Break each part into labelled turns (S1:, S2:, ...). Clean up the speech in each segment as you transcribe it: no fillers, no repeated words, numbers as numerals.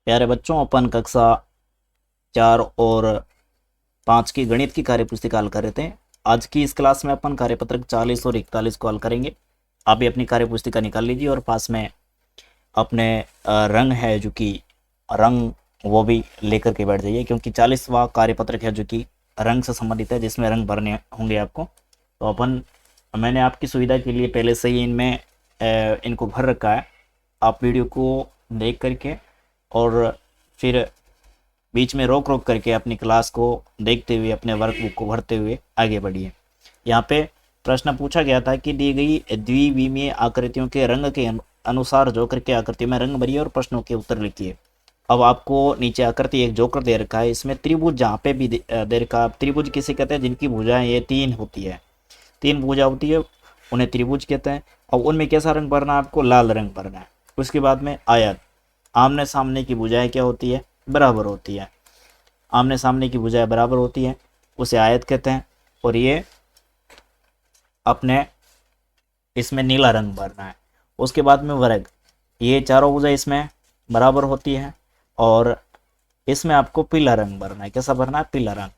S1: प्यारे बच्चों, अपन कक्षा 4 और 5 की गणित की कार्य पुस्तिका हल कर रहे थे। आज की इस क्लास में अपन कार्यपत्रक 40 और 41 को हल करेंगे। आप भी अपनी कार्य पुस्तिका निकाल लीजिए और पास में अपने रंग है जो कि रंग वो भी लेकर के बैठ जाइए, क्योंकि 40वां कार्यपत्रक है जो कि रंग से संबंधित है, जिसमें रंग भरने होंगे आपको। तो अपन मैंने आपकी सुविधा के लिए पहले से ही इनमें इनको भर रखा है। आप वीडियो को देख करके और फिर बीच में रोक रोक करके अपनी क्लास को देखते हुए अपने वर्कबुक को भरते हुए आगे बढ़िए। यहाँ पे प्रश्न पूछा गया था कि दी गई द्विविमीय आकृतियों के रंग के अनुसार जोकर के आकृति में रंग भरिए और प्रश्नों के उत्तर लिखिए। अब आपको नीचे आकृति एक जोकर दे रखा है, इसमें त्रिभुज जहाँ पे भी दे रखा है। त्रिभुज किसे कहते हैं? जिनकी भुजाएं ये 3 होती है, 3 भुजा होती है, उन्हें त्रिभुज कहते हैं। और उनमें कैसा रंग भरना है? आपको लाल रंग भरना है। उसके बाद में आयत, आमने सामने की भुजाएं क्या होती है? बराबर होती है। आमने सामने की भुजाएं बराबर होती है, उसे आयत कहते हैं। और ये अपने इसमें नीला रंग भरना है। उसके बाद में वर्ग, ये चारों भुजाएं इसमें बराबर होती है और इसमें आपको पीला रंग भरना है। कैसा भरना है? पीला रंग।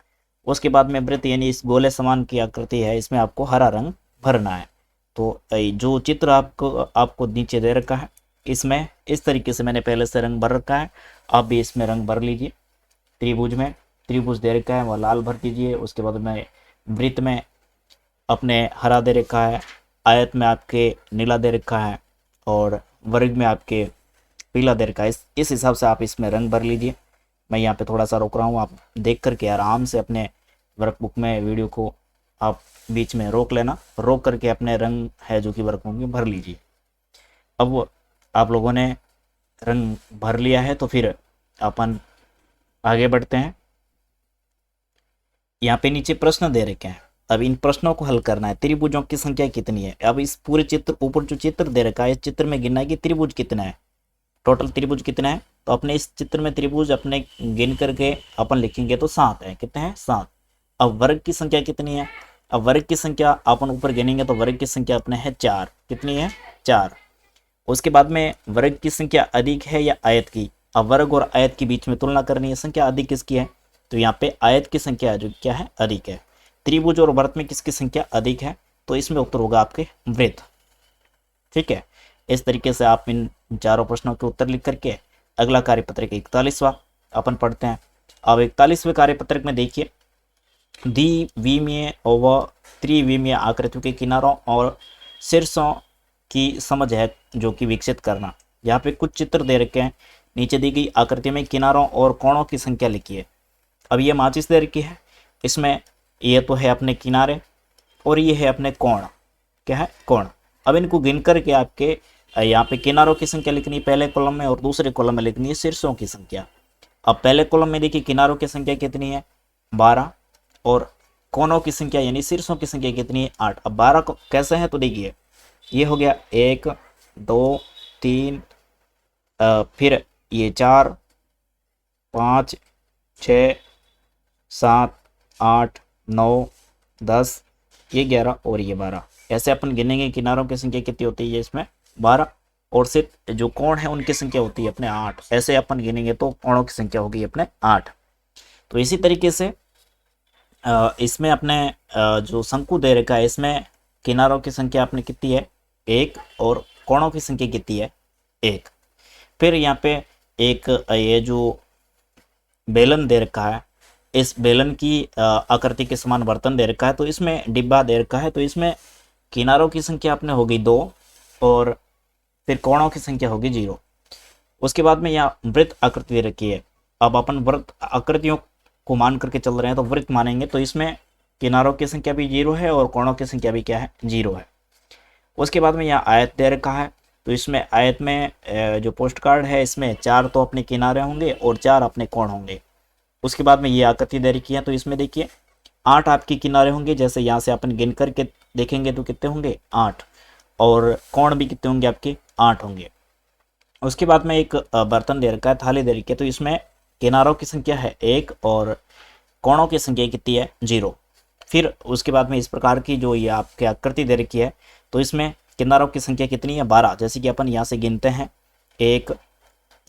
S1: उसके बाद में वृत्त यानी इस गोले समान की आकृति है, इसमें आपको हरा रंग भरना है। तो जो चित्र आपको नीचे दे रखा है, इसमें इस तरीके से मैंने पहले से रंग भर रखा है। आप भी इसमें रंग भर लीजिए। त्रिभुज में त्रिभुज दे रखा है, वह लाल भर दीजिए। उसके बाद में वृत्त में अपने हरा दे रखा है, आयत में आपके नीला दे रखा है और वर्ग में आपके पीला दे रखा है। इस हिसाब से आप इसमें रंग भर लीजिए। मैं यहाँ पे थोड़ा सा रोक रहा हूँ, आप देख करके आराम से अपने वर्कबुक में वीडियो को आप बीच में रोक लेना, रोक करके अपने रंग है जो कि वर्कबुक में भर लीजिए। अब आप लोगों ने रंग भर लिया है तो फिर अपन आगे बढ़ते हैं। यहाँ पे नीचे प्रश्न दे रखे हैं, अब इन प्रश्नों को हल करना है। त्रिभुजों की संख्या कितनी है? अब इस पूरे चित्र, ऊपर जो चित्र दे रखा है, इस चित्र में गिनना है कि त्रिभुज कितना है, टोटल त्रिभुज कितना है। तो अपने इस चित्र में त्रिभुज अपने गिन करके अपन लिखेंगे तो 7 है। कितने हैं? 7। अब वर्ग की संख्या कितनी है? अब वर्ग की संख्या अपन ऊपर गिनेंगे तो वर्ग की संख्या अपने है 4। कितनी है? 4। उसके बाद में वर्ग की संख्या अधिक है या आयत की? अब वर्ग और आयत के बीच में तुलना करनी है, संख्या अधिक किसकी है? तो यहाँ पे आयत की संख्या जो क्या है? अधिक है। त्रिभुज और वृत्त में किसकी संख्या अधिक है? तो इसमें उत्तर होगा आपके वृत्त। ठीक है, इस तरीके से आप इन चारों प्रश्नों के उत्तर लिख करके अगला कार्यपत्रक 41वां अपन पढ़ते हैं। अब 41वें कार्यपत्रक में देखिए, द्विविमीय व त्रिविमीय आकृतियों के किनारों और शीर्षों की समझ है जो कि विकसित करना। यहाँ पे कुछ चित्र दे रखे हैं, नीचे दी गई आकृति में किनारों और कोणों की संख्या लिखिए। अब ये माचिस दे रखी है, इसमें ये तो है अपने किनारे और ये है अपने कोण। क्या है? कोण। अब इनको गिन करके आपके यहाँ पे किनारों की संख्या लिखनी है पहले कॉलम में और दूसरे कॉलम में लिखनी है शीर्षों की संख्या। अब पहले कॉलम में देखिए किनारों की संख्या कितनी है? 12 और कोनों की संख्या यानी शीर्षों की संख्या कितनी है? 8। अब 12 कैसे है? तो देखिए ये हो गया 1 2 3, फिर ये 4 5 6 7 8 9 10, ये 11 और ये 12। ऐसे अपन गिनेंगे किनारों की संख्या कितनी होती है इसमें? 12। और सिर्फ जो कोण है उनकी संख्या होती है अपने 8। ऐसे अपन गिनेंगे तो कोणों की संख्या होगी अपने 8। तो इसी तरीके से इसमें अपने जो शंकु दे रखा है, इसमें किनारों की संख्या अपने कितनी है? 1 और कोणों की संख्या कितनी है? 1। फिर यहाँ पे एक ये जो बेलन दे रखा है, इस बेलन की आकृति के समान बर्तन दे रखा है, तो इसमें डिब्बा दे रखा है, तो इसमें किनारों की संख्या अपने होगी 2 और फिर कोणों की संख्या होगी 0। उसके बाद में यहाँ वृत्त आकृति दे रखी है। अब अपन वृत्त आकृतियों को मान करके चल रहे हैं तो वृत्त मानेंगे, तो इसमें किनारों की संख्या भी 0 है और कोणों की संख्या भी क्या है? 0 है। उसके बाद में यहाँ आयत दे रखा है, तो इसमें आयत में जो पोस्ट कार्ड है, इसमें 4 तो अपने किनारे होंगे और 4 अपने कोण होंगे। उसके बाद में ये आकृति दे रखी है, तो इसमें देखिए 8 आपके किनारे होंगे। जैसे यहाँ से अपन गिन करके देखेंगे तो कितने होंगे? 8। और कोण भी कितने होंगे? आपके 8 होंगे। उसके बाद में एक बर्तन दे रखा है, थाली दे रखी है, तो इसमें किनारों की संख्या है 1 और कोणों की संख्या कितनी है? 0। फिर उसके बाद में इस प्रकार की जो ये आपके आकृति दे रखी है, तो इसमें किनारों की संख्या कितनी है? 12। जैसे कि अपन यहाँ से गिनते हैं 1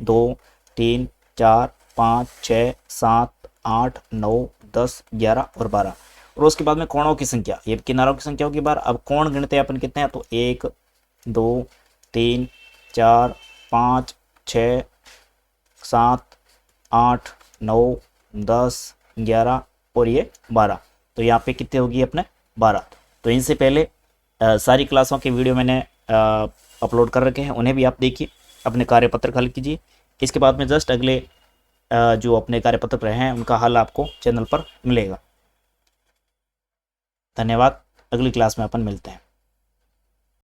S1: 2 3 4 5 6 7 8 9 10 11 और 12। और उसके बाद में कोणों की संख्या, ये किनारों की संख्या होगी 12। अब कोण गिनते हैं अपन कितने हैं, तो 1 2 3 4 5 6 7 8 9 10 11 और ये 12। तो यहाँ पे कितने होगी अपने 12। तो इनसे पहले सारी क्लासों के वीडियो मैंने अपलोड कर रखे हैं, उन्हें भी आप देखिए, अपने कार्यपत्र हल कीजिए। इसके बाद में जस्ट अगले जो अपने कार्यपत्र रहे हैं उनका हल आपको चैनल पर मिलेगा। धन्यवाद। अगली क्लास में अपन मिलते हैं।